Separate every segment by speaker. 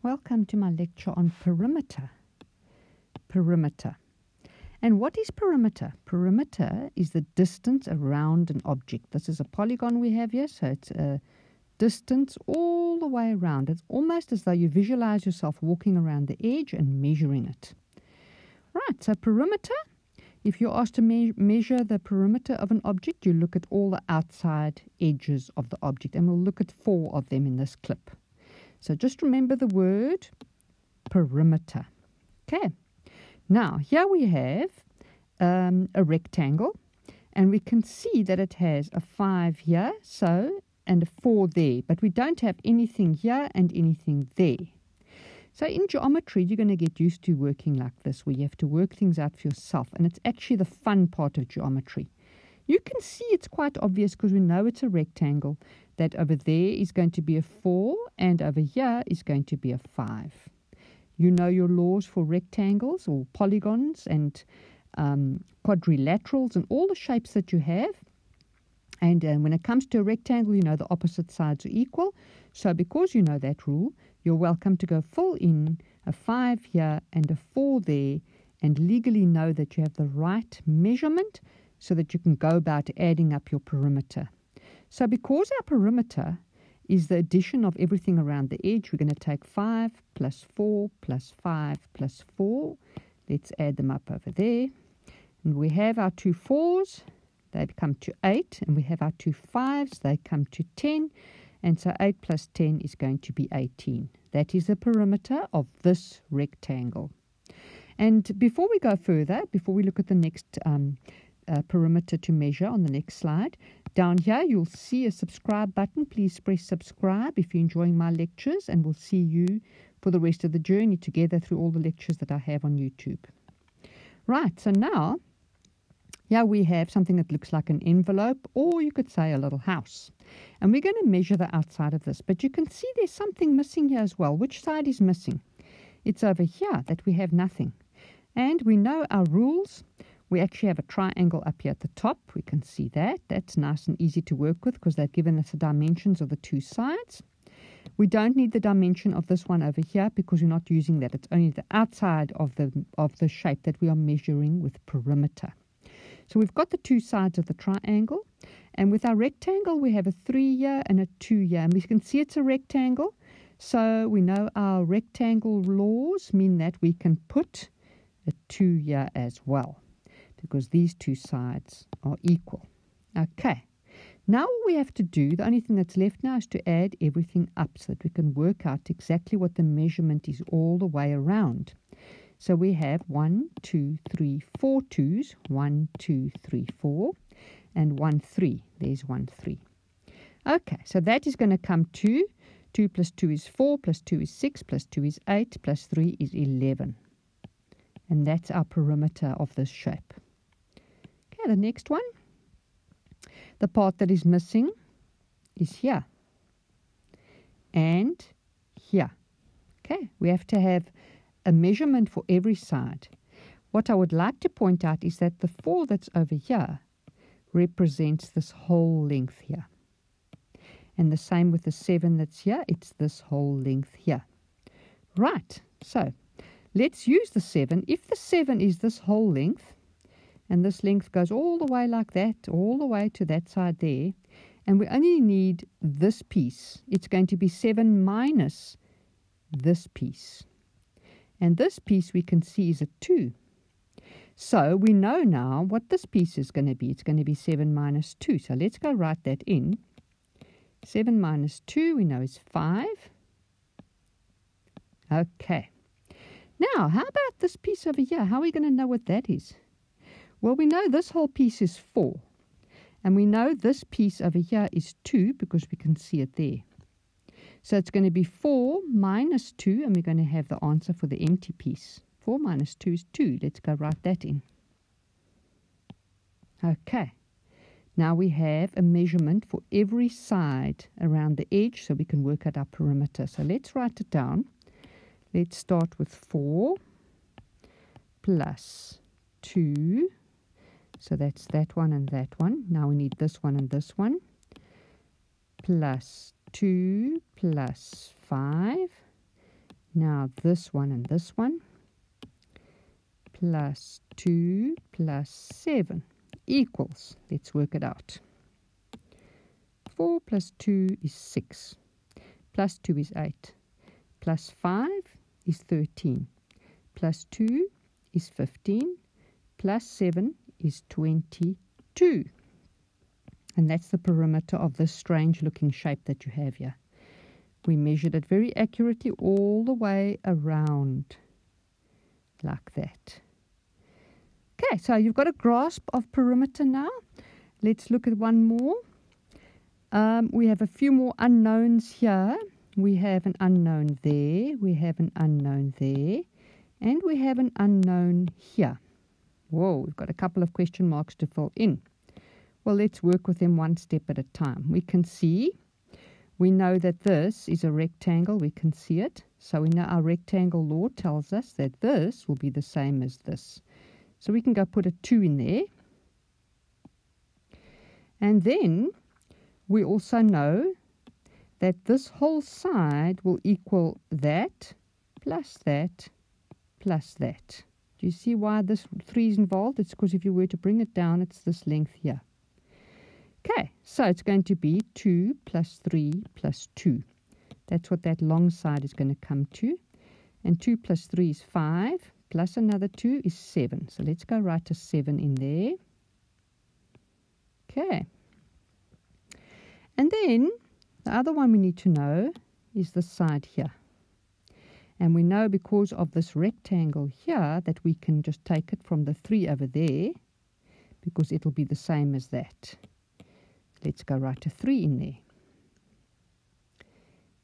Speaker 1: Welcome to my lecture on perimeter. Perimeter. And what is perimeter? Perimeter is the distance around an object. This is a polygon we have here, so it's a distance all the way around. It's almost as though you visualize yourself walking around the edge and measuring it. Right, so perimeter, if you're asked to measure the perimeter of an object, you look at all the outside edges of the object, and we'll look at 4 of them in this clip. So just remember the word perimeter. Okay. Now, here we have a rectangle, and we can see that it has a 5 here, so, and a 4 there, but we don't have anything here and anything there. So in geometry, you're going to get used to working like this, where you have to work things out for yourself, and it's actually the fun part of geometry. You can see it's quite obvious because we know it's a rectangle, that over there is going to be a 4, and over here is going to be a 5. You know your laws for rectangles or polygons and quadrilaterals and all the shapes that you have. And when it comes to a rectangle, you know the opposite sides are equal. So because you know that rule, you're welcome to go fill in a 5 here and a 4 there and legally know that you have the right measurement so that you can go about adding up your perimeter. So because our perimeter is the addition of everything around the edge, we're going to take 5 plus 4 plus 5 plus 4. Let's add them up over there. And we have our 2 4s. They come to 8. And we have our 2 5s. They come to 10. And so 8 plus 10 is going to be 18. That is the perimeter of this rectangle. And before we go further, before we look at the next perimeter to measure on the next slide, down here you'll see a subscribe button. Please press subscribe if you're enjoying my lectures, and we'll see you for the rest of the journey together through all the lectures that I have on YouTube. Right, so now here we have something that looks like an envelope, or you could say a little house. And we're going to measure the outside of this, but you can see there's something missing here as well. Which side is missing? It's over here that we have nothing. And we know our rules. We actually have a triangle up here at the top. We can see that. That's nice and easy to work with because they've given us the dimensions of the 2 sides. We don't need the dimension of this one over here because we're not using that. It's only the outside of the shape that we are measuring with perimeter. So we've got the 2 sides of the triangle. And with our rectangle, we have a 3 here and a 2 here. And we can see it's a rectangle. So we know our rectangle laws mean that we can put a 2 here as well, because these 2 sides are equal. Okay, now all we have to do, the only thing that's left now is to add everything up so that we can work out exactly what the measurement is all the way around. So we have 1, 2, 3, 4 2s, 1, 2, 3, 4, and 1, 3. There's 1, 3. Okay, so that is going to come to 2 plus 2 is 4, plus 2 is 6, plus 2 is 8, plus 3 is 11. And that's our perimeter of this shape. Okay, the next one. The part that is missing is here and here. Okay, we have to have a measurement for every side. What I would like to point out is that the 4 that's over here represents this whole length here. And the same with the 7 that's here, it's this whole length here. Right, so let's use the 7. If the 7 is this whole length, and this length goes all the way like that, all the way to that side there, and we only need this piece, it's going to be 7 minus this piece. And this piece we can see is a 2. So we know now what this piece is going to be. It's going to be 7 minus 2. So let's go write that in. 7 minus 2 we know is 5. Okay. Now, how about this piece over here? How are we going to know what that is? Well, we know this whole piece is 4. And we know this piece over here is 2 because we can see it there. So it's going to be 4 minus 2, and we're going to have the answer for the empty piece. 4 minus 2 is 2. Let's go write that in. Okay. Now we have a measurement for every side around the edge so we can work out our perimeter. So let's write it down. Let's start with 4 plus 2. So that's that one and that one. Now we need this one and this one. Plus 2 plus 5. Now this one and this one. Plus 2 plus 7 equals, let's work it out. 4 plus 2 is 6. Plus 2 is 8. Plus 5 is 13. Plus 2 is 15. Plus 7 is 22. And that's the perimeter of this strange looking shape that you have here. We measured it very accurately all the way around, like that. Okay, so you've got a grasp of perimeter now. Let's look at one more. We have a few more unknowns here. We have an unknown there. We have an unknown there. And we have an unknown here. Whoa, we've got a couple of question marks to fill in. Well, let's work with them one step at a time. We can see, we know that this is a rectangle. We can see it. So we know our rectangle law tells us that this will be the same as this. So we can go put a 2 in there. And then we also know that this whole side will equal that plus that plus that. Do you see why this 3 is involved? It's because if you were to bring it down, it's this length here. Okay, so it's going to be 2 plus 3 plus 2. That's what that long side is going to come to. And 2 plus 3 is 5. Plus another 2 is 7. So let's go write a 7 in there. Okay. And then the other one we need to know is the side here. And we know because of this rectangle here that we can just take it from the 3 over there because it'll be the same as that. Let's go write a 3 in there.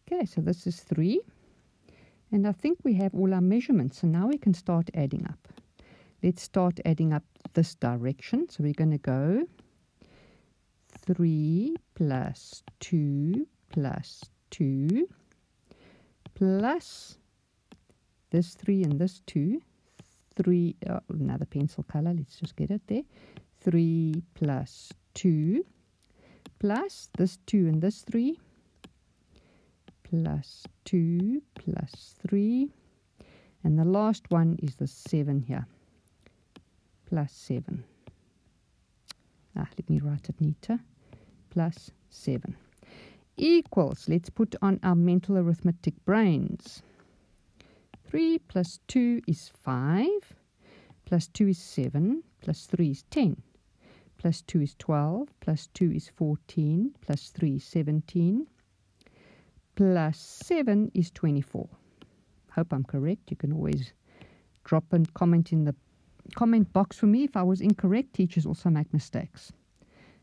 Speaker 1: Okay, so this is 3. And I think we have all our measurements. So now we can start adding up. Let's start adding up this direction. So we're going to go 3 plus 2 plus 2 plus this 3 and this 2. 3, another pencil color. Let's just get it there. 3 plus 2 plus this 2 and this 3. Plus 2 plus 3, and the last one is the 7 here, plus 7. Let me write it neater, plus 7. Equals, let's put on our mental arithmetic brains. 3 plus 2 is 5, plus 2 is 7, plus 3 is 10, plus 2 is 12, plus 2 is 14, plus 3 is 17, plus 7 is 24. Hope I'm correct. You can always drop a comment in the comment box for me if I was incorrect. Teachers also make mistakes.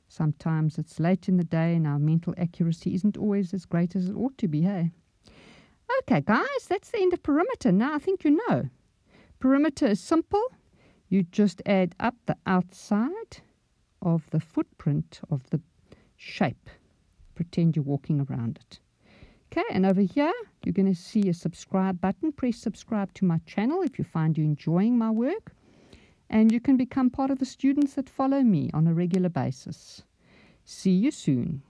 Speaker 1: Sometimes it's late in the day and our mental accuracy isn't always as great as it ought to be, hey? Okay, guys, that's the end of perimeter. Now I think you know. Perimeter is simple. You just add up the outside of the footprint of the shape. Pretend you're walking around it. Okay, and over here, you're going to see a subscribe button. Press subscribe to my channel if you find you're enjoying my work. And you can become part of the students that follow me on a regular basis. See you soon.